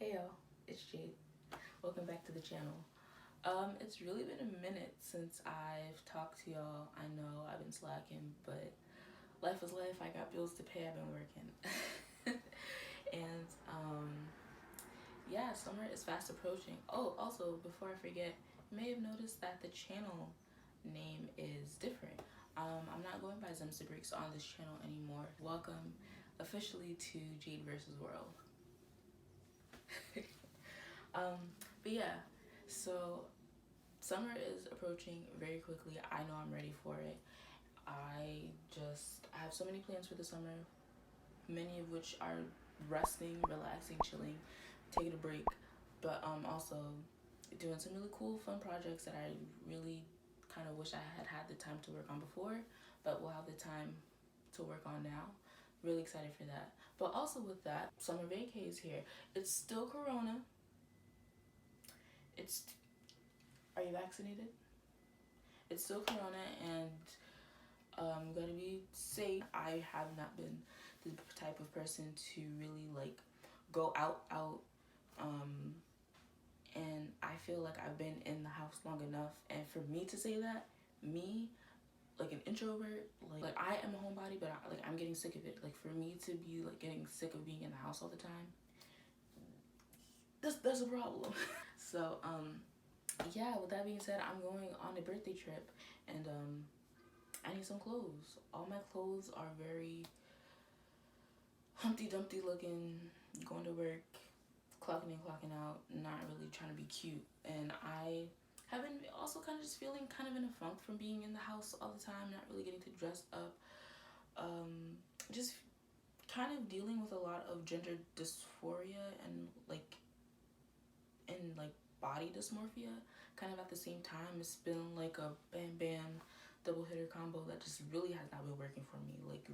Hey y'all, it's Jade. Welcome back to the channel. It's really been a minute since I've talked to y'all. I know I've been slacking, but life is life. I got bills to pay. I've been working. And yeah, summer is fast approaching. Oh, also, before I forget, you may have noticed that the channel name is different. I'm not going by Zemsta Breaks on this channel anymore. Welcome officially to Jade versus World. But yeah, so summer is approaching very quickly. I know I'm ready for it. I have so many plans for the summer, many of which are resting, relaxing, chilling, taking a break, but also doing some really cool, fun projects that I really kind of wish I had had the time to work on before, but will have the time to work on now. Really excited for that. But also with that, summer vacay is here. It's still Corona. Are you vaccinated? It's still Corona, and gotta be safe. I have not been the type of person to really like go out, and I feel like I've been in the house long enough. And for me to say that, me, like an introvert, like I am a homebody, but I'm getting sick of it. Like for me to be like getting sick of being in the house all the time, that's a problem. So yeah, with that being said, I'm going on a birthday trip, and I need some clothes. All my clothes are very Humpty Dumpty looking, going to work, clocking in, clocking out, not really trying to be cute. And I have been also kind of just feeling kind of in a funk from being in the house all the time, not really getting to dress up. Just kind of dealing with a lot of gender dysphoria and body dysmorphia kind of at the same time. It's been like a bam bam double hitter combo that just really has not been working for me. Like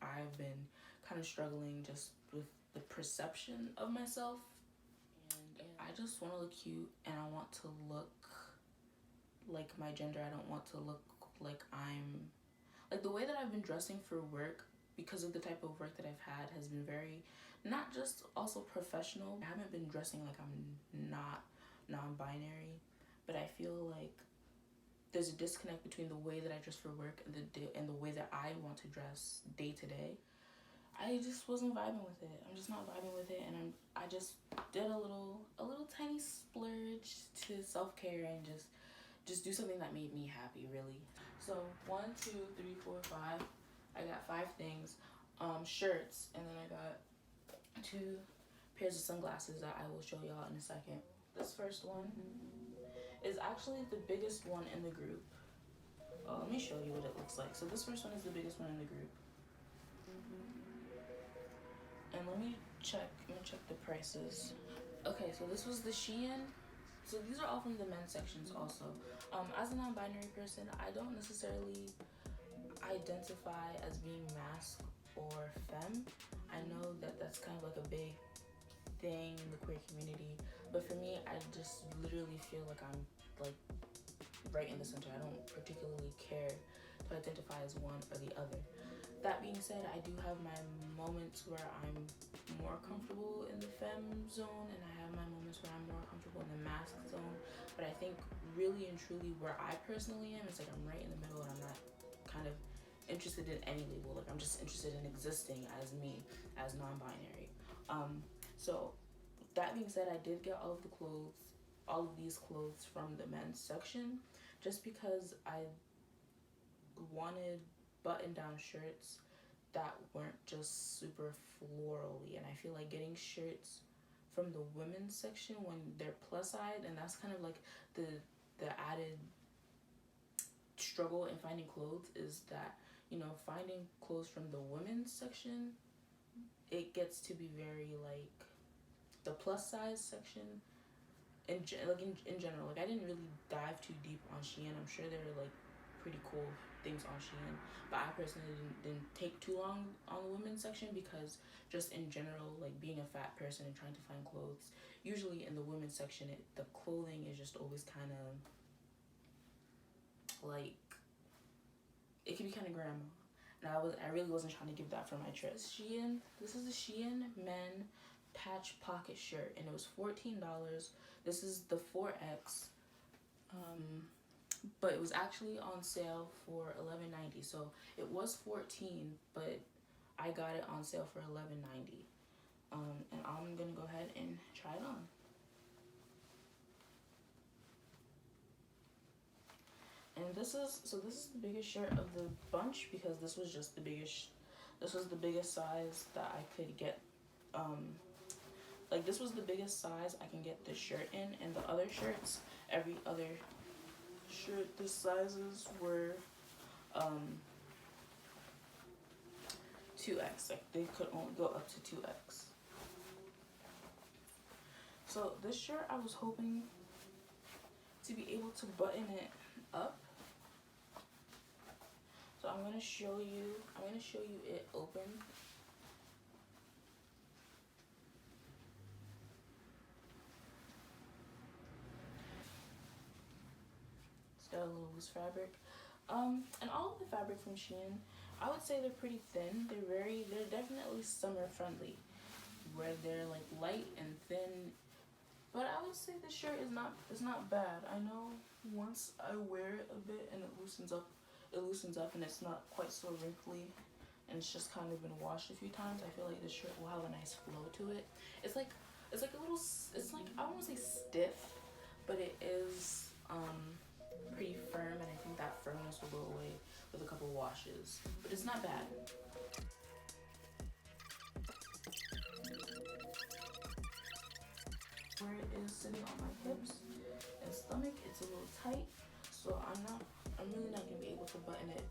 I've been kind of struggling just with the perception of myself, and I just want to look cute, and I want to look like my gender. I don't want to look like I'm like the way that I've been dressing for work, because of the type of work that I've had, has been very not just also professional. I haven't been dressing like I'm not non-binary, but I feel like there's a disconnect between the way that I dress for work and the way that I want to dress day to day. I just wasn't vibing with it. I'm just not vibing with it, and I just did a little tiny splurge to self-care and just do something that made me happy, really. So 1, 2, 3, 4, 5. I got 5 things. Shirts, and then I got 2 pairs of sunglasses that I will show y'all in a second. This first one is actually the biggest one in the group. Let me show you what it looks like. So this first one is the biggest one in the group. And let me check the prices. Okay, so this was the Shein. So these are all from the men's sections also. As a non-binary person, I don't necessarily identify as being masc or femme. I know that that's kind of like a big thing in the queer community, but for me, I just literally feel like I'm like right in the center. I don't particularly care to identify as one or the other. That being said, I do have my moments where I'm more comfortable in the femme zone, and I have my moments where I'm more comfortable in the masc zone. But I think really and truly where I personally am is like I'm right in the middle, and I'm not kind of interested in any label. Like I'm just interested in existing as me, as non-binary. So that being said, I did get all of these clothes from the men's section, just because I wanted button-down shirts that weren't just super florally, and I feel like getting shirts from the women's section when they're plus size, and that's kind of like the added struggle in finding clothes, is that, you know, finding clothes from the women's section, it gets to be very like the plus size section in general. Like I didn't really dive too deep on Shein. I'm sure there are like pretty cool things on Shein, but I personally didn't take too long on the women's section, because just in general, like being a fat person and trying to find clothes, usually in the women's section, the clothing is just always kind of like, it can be kind of grandma, and I really wasn't trying to give that for my trip. Shein, this is the Shein men patch pocket shirt, and it was $14. This is the 4X, but it was actually on sale for $11.90. So it was $14, but I got it on sale for $11.90. And I'm gonna go ahead and try it on. And this is the biggest shirt of the bunch, because this was just the biggest. This was the biggest size that I could get. Like, this was the biggest size I can get this shirt in, and the other shirts, every other shirt, the sizes were 2X. Like, they could only go up to 2X. So this shirt, I was hoping to be able to button it up. So I'm gonna show you it open. It's got a little loose fabric. And all of the fabric from Shein, I would say they're pretty thin. They're definitely summer friendly, where they're like light and thin. But I would say the shirt is not bad. I know once I wear it a bit and it loosens up and it's not quite so wrinkly, and it's just kind of been washed a few times. I feel like this shirt will have a nice flow to it. It's like a little, it's like, I won't say stiff, but it is pretty firm, and I think that firmness will go away with a couple washes. But it's not bad. Where it is sitting on my hips and stomach, it's a little tight, so I'm really not gonna be able to button it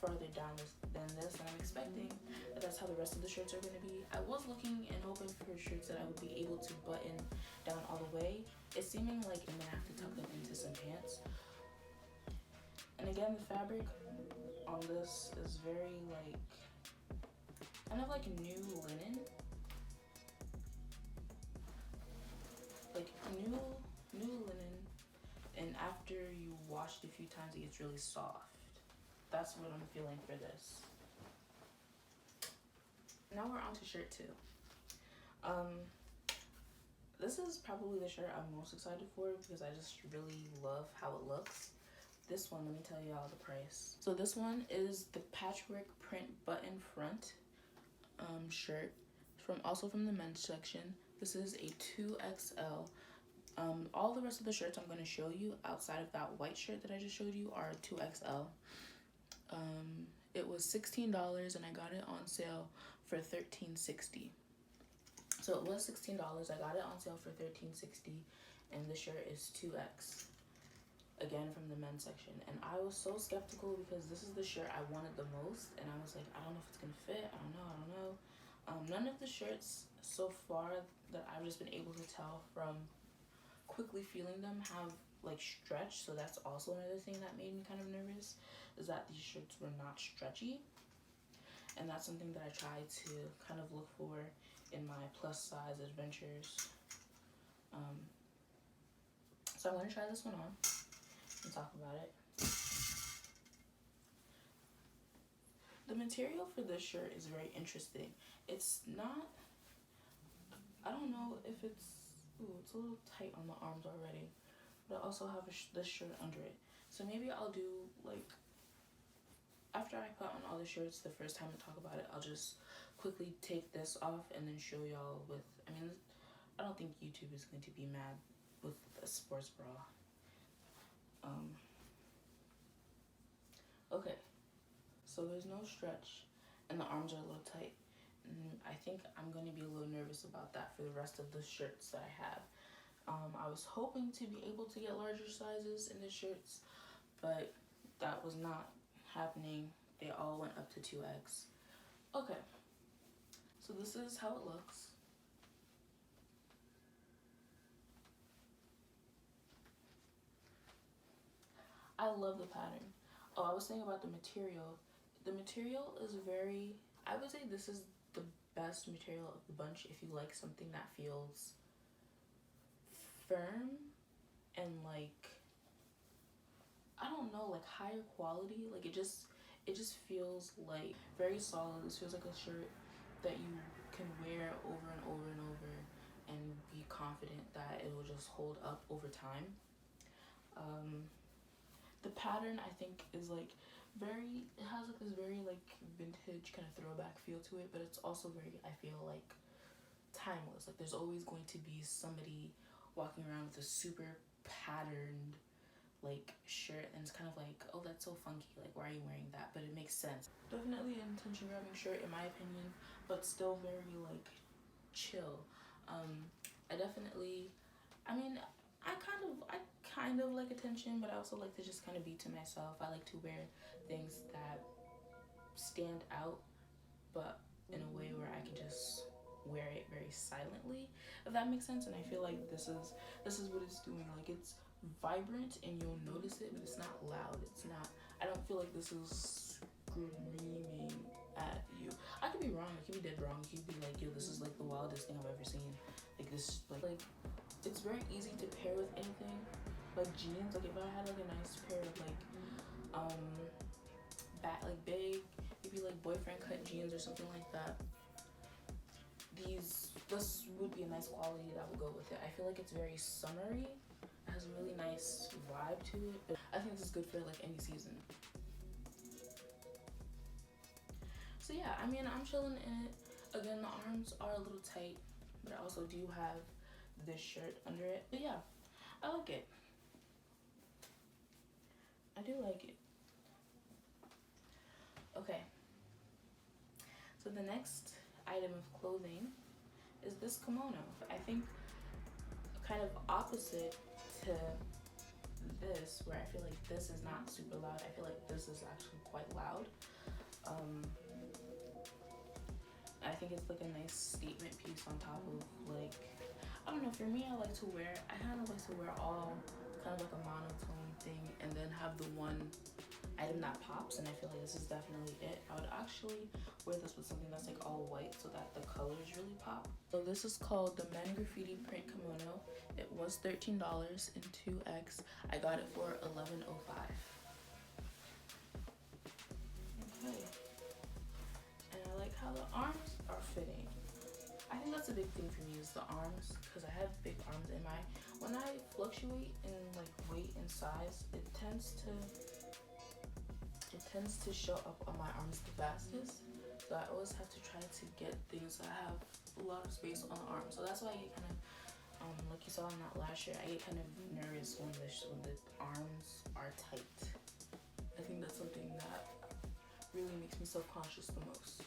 farther down than this, and I'm expecting that that's how the rest of the shirts are gonna be. I was looking and hoping for shirts that I would be able to button down all the way. It's seeming like I'm gonna have to tuck them into some pants. And again, the fabric on this is very like, kind of like new linen. Like new linen, and after you wash it a few times, it gets really soft. That's what I'm feeling for this. Now we're on to shirt 2. This is probably the shirt I'm most excited for, because I just really love how it looks. This one, let me tell y'all the price. So this one is the patchwork print button front shirt, also from the men's section. This is a 2XL. All the rest of the shirts I'm going to show you outside of that white shirt that I just showed you are 2XL. It was $16, and I got it on sale for $13.60. So it was $16. I got it on sale for $13.60, and the shirt is 2X. Again, from the men's section. And I was so skeptical, because this is the shirt I wanted the most, and I was like, I don't know if it's gonna fit. I don't know. None of the shirts so far that I've just been able to tell from quickly feeling them have like stretch, so that's also another thing that made me kind of nervous, is that these shirts were not stretchy. And that's something that I try to kind of look for in my plus size adventures. So I'm gonna try this one on and talk about it. The material for this shirt is very interesting. It's not, I don't know if it's, it's a little tight on the arms already, but I also have this shirt under it. So maybe I'll do, like, after I put on all the shirts the first time to talk about it, I'll just quickly take this off and then show y'all with, I mean, I don't think YouTube is going to be mad with a sports bra. Okay, so there's no stretch, and the arms are a little tight. And I think I'm going to be a little nervous about that for the rest of the shirts that I have. I was hoping to be able to get larger sizes in the shirts, but that was not happening. They all went up to 2X. Okay, so this is how it looks. I love the pattern. Oh, I was saying about the material. The material is very, I would say this is the best material of the bunch if you like something that feels firm and like, I don't know, like higher quality. Like it just feels like very solid. This feels like a shirt that you can wear over and over and over and be confident that it will just hold up over time. The pattern, I think, is like very, it has like this very like vintage kind of throwback feel to it, but it's also very, I feel like, timeless. Like there's always going to be somebody walking around with a super patterned like shirt, and it's kind of like, oh, that's so funky, like why are you wearing that? But it makes sense. Definitely an attention grabbing shirt in my opinion, but still very like chill. I definitely, I mean, I kind of like attention, but I also like to just kind of be to myself. I like to wear things that stand out, but in a way where I can just wear it very silently, if that makes sense. And I feel like this is what it's doing. Like it's vibrant and you'll notice it, but it's not loud. It's not, I don't feel like this is screaming at you. I could be wrong. I could be dead wrong. You could be like, yo, this is like the wildest thing I've ever seen. Like this, like it's very easy to pair with anything. Like jeans. Like if I had like a nice pair of like big, maybe like boyfriend cut jeans or something like that, this would be a nice quality that would go with it. I feel like it's very summery. It has a really nice vibe to it. But I think this is good for like any season. So yeah, I mean, I'm chilling in it. Again, the arms are a little tight, but I also do have this shirt under it. But yeah, I like it. I do like it. Okay. So the next item of clothing is this kimono. I think kind of opposite to this, where I feel like this is not super loud. I feel like this is actually quite loud. I think it's like a nice statement piece on top of like, I don't know, for me I like to wear, I kind of like to wear all kind of like a monotone thing and then have the one item that pops, and I feel like this is definitely it. I would actually wear this with something that's like all white so that the colors really pop. So this is called the Men Graffiti Print Kimono. It was $13 in 2X. I got it for $11.05. Okay. And I like how the arms are fitting. I think that's a big thing for me is the arms, because I have big arms in my, when I fluctuate in like weight and size, it tends to show up on my arms the fastest. So I always have to try to get things that have a lot of space on the arm. So that's why I get kind of, like you saw in that last shirt, I get kind of nervous when the arms are tight. I think that's something that really makes me self-conscious the most.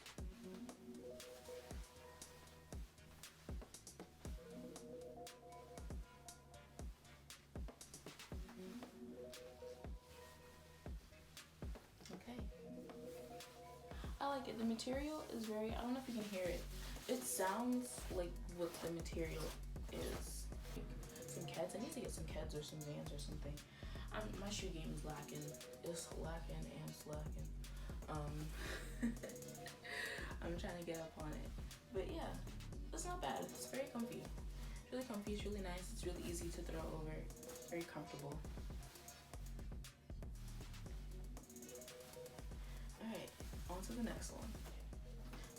I like it. The material is very, I don't know if you can hear it. It sounds like what the material is. Some Keds. I need to get some Keds or some Vans or something. My shoe game is lacking. It's lacking and slacking. I'm trying to get up on it. But yeah, it's not bad. It's very comfy. It's really comfy. It's really nice. It's really easy to throw over. Very comfortable. Alright, on to the next one.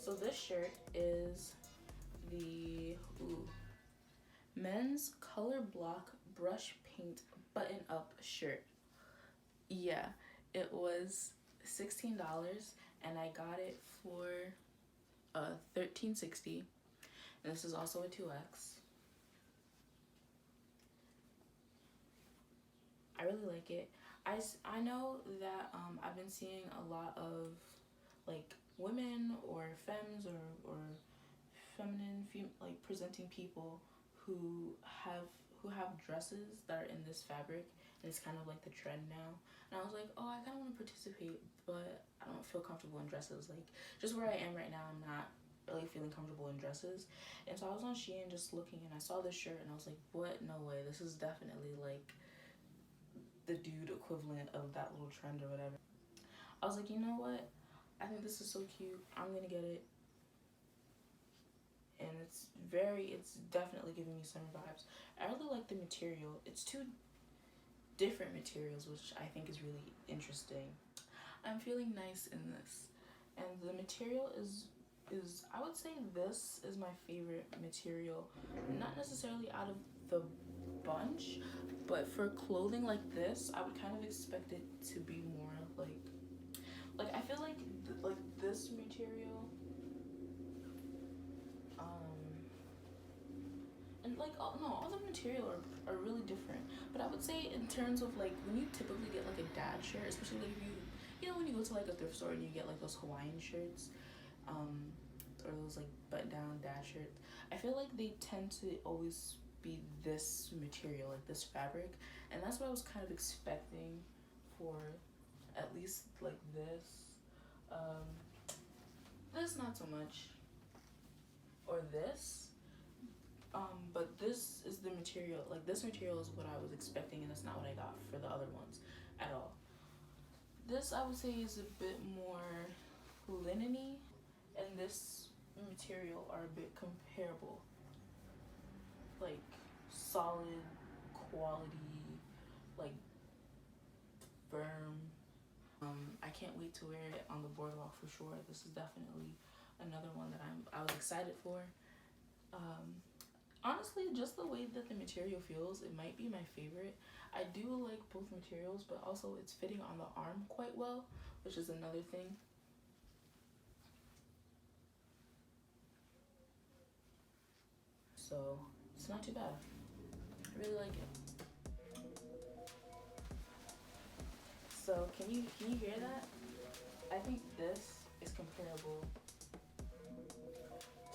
So this shirt is the men's color block brush paint button up shirt. Yeah, it was $16 and I got it for $13.60. And this is also a 2X. I really like it. I know that I've been seeing a lot of like women or femmes or feminine like presenting people who have dresses that are in this fabric, and it's kind of like the trend now. And I was like, oh, I kind of want to participate, but I don't feel comfortable in dresses. Like just where I am right now, I'm not really feeling comfortable in dresses. And so I was on Shein just looking, and I saw this shirt and I was like, what? No way, this is definitely like the dude equivalent of that little trend or whatever. I was like, you know what? I think this is so cute. I'm gonna get it. And it's definitely giving me summer vibes. I really like the material. It's two different materials, which I think is really interesting. I'm feeling nice in this. And the material is is, I would say this is my favorite material. Not necessarily out of the bunch, but for clothing like this, I would kind of expect it to be more like I feel like like this material, and like all the material are really different. But I would say in terms of like when you typically get like a dad shirt, especially like if you know when you go to like a thrift store and you get like those Hawaiian shirts, or those like button down dad shirts, I feel like they tend to always be this material, like this fabric, and that's what I was kind of expecting for at least like this. This not so much, or this. But this is the material, like this material is what I was expecting, and that's not what I got for the other ones at all. This I would say is a bit more linen-y, and this material are a bit comparable, like solid quality, like firm. I can't wait to wear it on the boardwalk for sure. This is definitely another one that I was excited for. Honestly, just the way that the material feels, it might be my favorite. I do like both materials, but also it's fitting on the arm quite well, which is another thing. So it's not too bad. I really like it. So can you hear that? I think this is comparable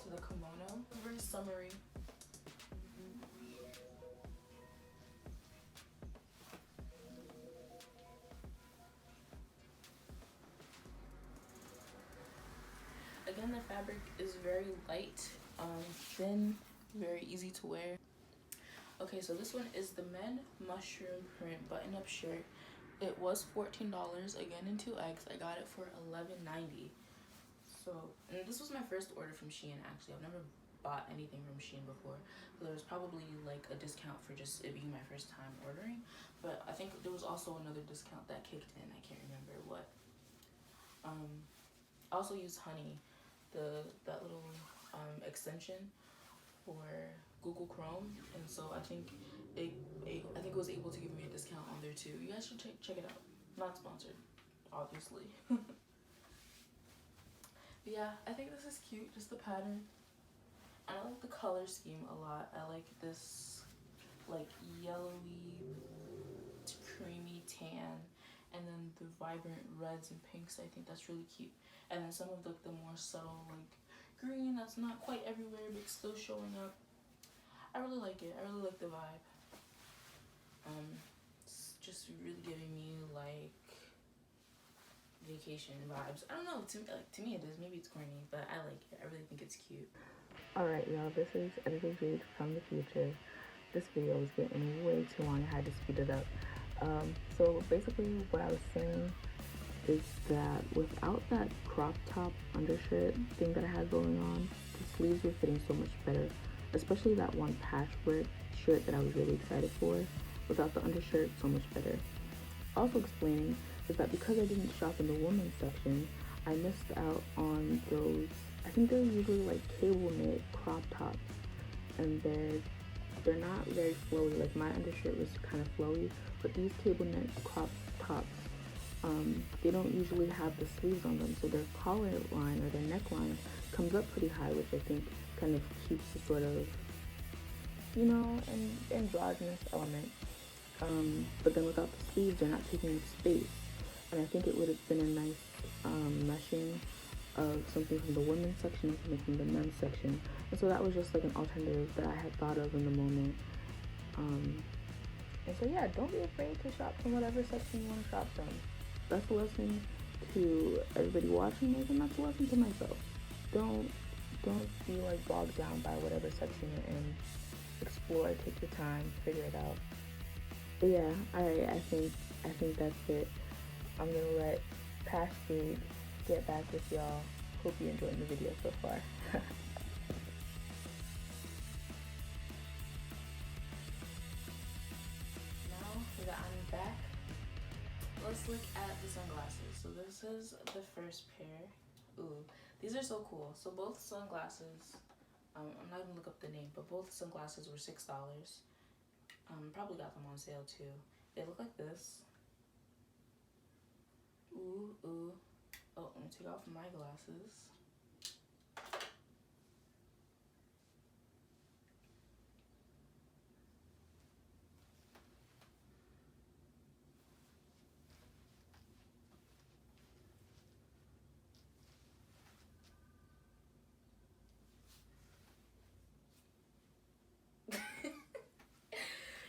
to the kimono. It's very summery. Again, the fabric is very light, thin, very easy to wear. Okay, so this one is the Men Mushroom Print Button-Up Shirt. It was $14, again in 2X. I got it for $11.90. So, and this was my first order from Shein, actually. I've never bought anything from Shein before. So there was probably like a discount for just it being my first time ordering. But I think there was also another discount that kicked in. I can't remember what. I also used Honey, that little extension for Google Chrome, and so I think it was able to give me a discount on there too. You guys should check it out. Not sponsored, obviously. But yeah, I think this is cute, just the pattern. I like the color scheme a lot. I like this like yellowy, creamy tan, and then the vibrant reds and pinks. I think that's really cute. And then some of the more subtle like green that's not quite everywhere but still showing up. I really like it. I really like the vibe. It's just really giving me like vacation vibes. I don't know. To me it is. Maybe it's corny, but I like it. I really think it's cute. Alright, y'all. This is Editor Jade from the future. This video was getting way too long. I had to speed it up. So basically, what I was saying is that without that crop top undershirt thing that I had going on, the sleeves were fitting so much better, especially that one patchwork shirt that I was really excited for. Without the undershirt, so much better. Also explaining is that because I didn't shop in the women's section, I missed out on those, I think they're usually like cable knit crop tops, and they're not very flowy. Like my undershirt was kind of flowy, but these cable knit crop tops, they don't usually have the sleeves on them, so their collar line or their neckline comes up pretty high, which I think kind of keeps the sort of, you know, an androgynous element. But then without the sleeves, they're not taking up space, and I think it would have been a nice meshing of something from the women's section and something from the men's section. And so that was just like an alternative that I had thought of in the moment. And so yeah, don't be afraid to shop from whatever section you want to shop from. That's a lesson to everybody watching this, and that's a lesson to myself. Don't be like bogged down by whatever section you're in. Explore, take your time, figure it out. But yeah, I think that's it. I'm gonna let Past Food get back with y'all. Hope you're enjoying the video so far. Now that I'm back, let's look at the sunglasses. So this is the first pair. Ooh, These are so cool. So both sunglasses, I'm not gonna look up the name, but both sunglasses were $6. Probably got them on sale too. They look like this. Ooh, ooh. Oh, let me take off my glasses.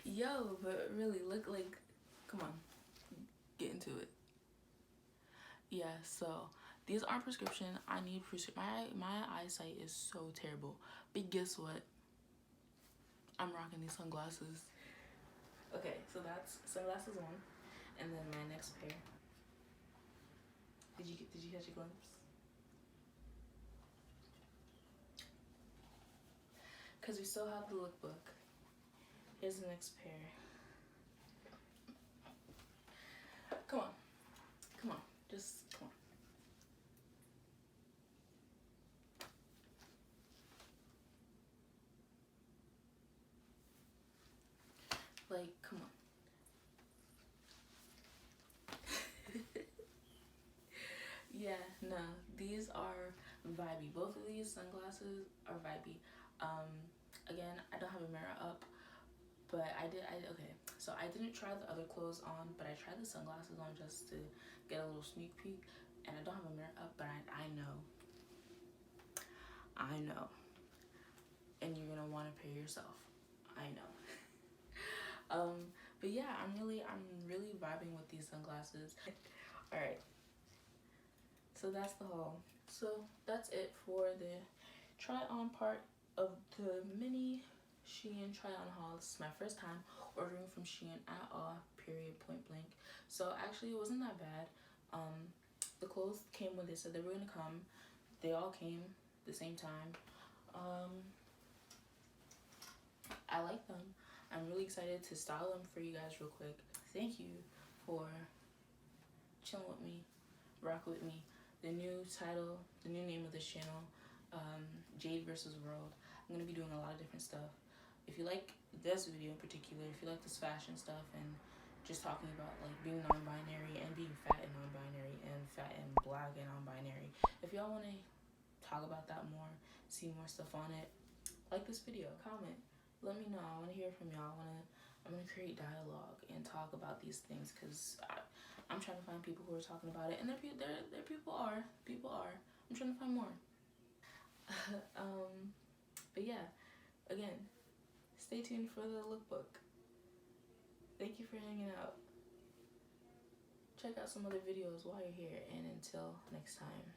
Yo, but really, look like, come on, get into it. Yeah, so these aren't prescription. I need my eyesight is so terrible. But guess what? I'm rocking these sunglasses. Okay, so that's sunglasses one, and then my next pair. Did you catch a glimpse? Cause we still have the lookbook. Here's the next pair. Come on, come on, just come on. Like, come on. Yeah, no, these are vibey. Both of these sunglasses are vibey. Again, I don't have a mirror up, but okay. So I didn't try the other clothes on, but I tried the sunglasses on just to get a little sneak peek. And I don't have a mirror up, but I know. And you're gonna want to pay yourself. I know. But yeah, I'm really vibing with these sunglasses. All right. So that's the haul. So that's it for the try on part of the mini Shein try on haul. This is my first time ordering from Shein at all, period, point blank. So actually it wasn't that bad. The clothes came when they said they were gonna come. They all came the same time. I like them. I'm really excited to style them for you guys real quick. Thank you for chilling with me, rock with me. The new title, the new name of this channel, Jade versus World. I'm gonna be doing a lot of different stuff. If you like this video in particular, if you like this fashion stuff and just talking about like being non-binary and being fat and non-binary and fat and black and non-binary, if y'all want to talk about that more, see more stuff on it, like this video, comment, let me know. I want to hear from y'all. I'm gonna create dialogue and talk about these things because I'm trying to find people who are talking about it, and there people are. I'm trying to find more. But yeah, again, stay tuned for the lookbook. Thank you for hanging out. Check out some other videos while you're here, and until next time.